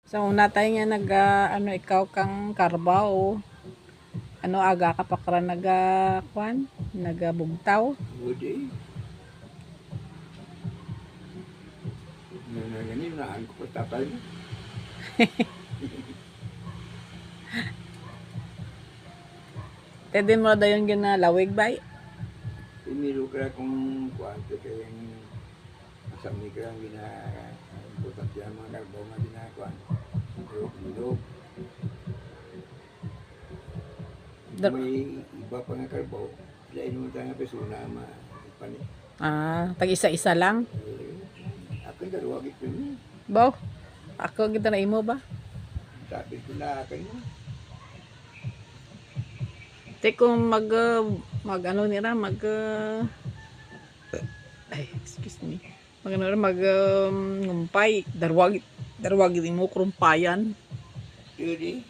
So, una tayo nga ano, ikaw kang karbaw. Ano, aga ka pa kara kwan? Nagabugtaw. Hindi. Nanganganin na ko pa tapal mo. Tede mo daw yung ginalawig bay. Pinilo ka kung kuwanto kayang masami ka ang importante ang mga karbaw nga ginakuan. Pero may iba pa nga karbaw. Lain mo tayo nga persona maipanit. Tag isa-isa lang. Akin daruwagit ko niya. Baw, ako kita na imo ba? Sabi ko na akin mo. Te kung mag ano nila, ay, excuse me. Mag ano nila, ngumpay. Darwagit mo krumpayan. Yun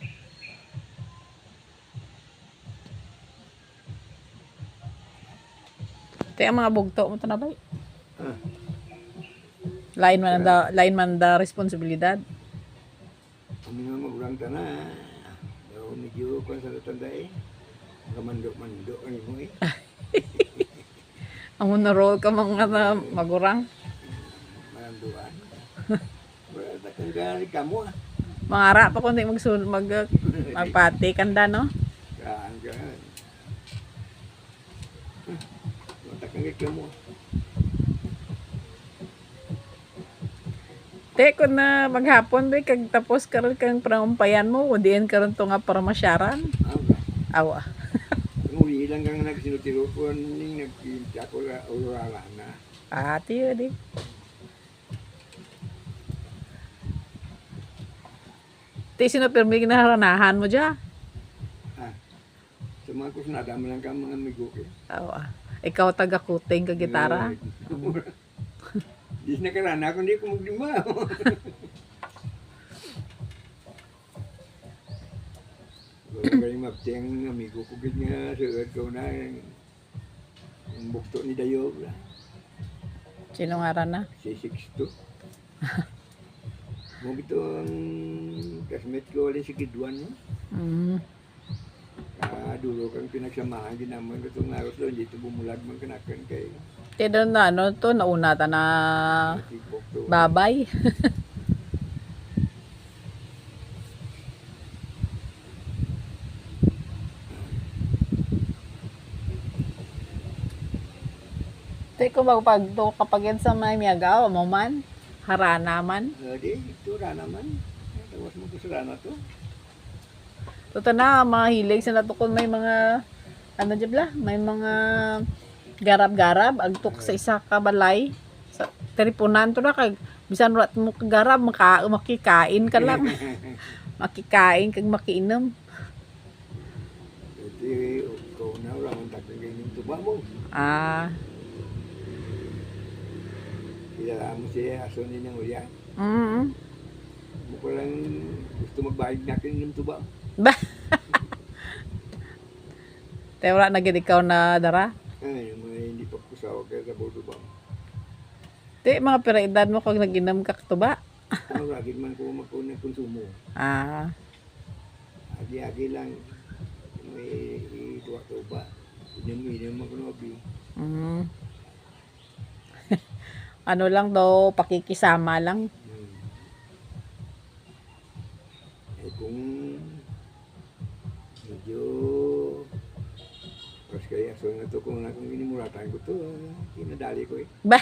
Te ang mga bugto mo na bay. Lain man da responsibilidad. Kami nga magulang ta na. Daw medyo kung sa tanda Kamando-mando ang mo Ang roll ka mga magurang. Maranduan. Wala na kang gali ka mo Mangara pa kundi magpati kanda no? Saan ka? Wala kang gali ka mo. Te, kung na maghapon ba, kag tapos karon kang pangumpayan mo, diyan karon to nga para masyaran. Awa. Nguli lang kang nagsinutiropon ning nagkinta ko la urala na. Tiyo di. Te, sino pirmi ginaranahan mo dya? Sa mga kusnada mo lang kang mga amigo ko. Awa. Ikaw taga-kuting ka gitara. Di nakarana kundi ko maglima. Kaya mabti ang amigo ko nga suod ko na yung bukto ni Dayob. Sino nga na? Si Sixto. Mo ito ang classmate ko ulit si Kidwan. Dulo kang pinagsamahan din naman ko itong aros doon. Dito bumulag man kanakan kay Te, doon na ano to, nauna ta na babay. Te, kung magpagto kapag yan sa may miyagaw, mo man, harana man. di, ito rana man. Tawas mo ko sa rana to. Toto na, mahilig sa natukon may mga, ano dyan bla, may mga garab-garab, agtok sa isa ka balay. Sa teripunan to na, kag, bisan rat mo kagarab, makikain ka lang. Makikain, kag makiinom. Ito, ikaw na, wala mong takang ganyan tuba mo. Kilala mo siya, aso ni ng uya. Mo ko lang gusto magbayad natin ng tuba. Ba? Tayo wala na gid ikaw na dara? Ay, hindi pa kusawa kaya sa bodo ba? Di, mga pera-edad mo kung nag-inom ka to ba? Lagi man ko magkunang konsumo. Agi-agi lang. May ituwa-tuba. Inom-inom ako ng abi. Ano lang daw, pakikisama lang. Eh kung medyo pas kaya so na to kung inimuratan ko to, kinadali ko eh. Ba?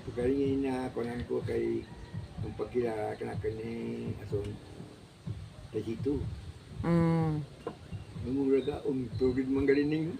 Pagkaling inakunan ko kay ang pagkilala kanakan ni Ason Tajito. Namuraga, tugid mangalining.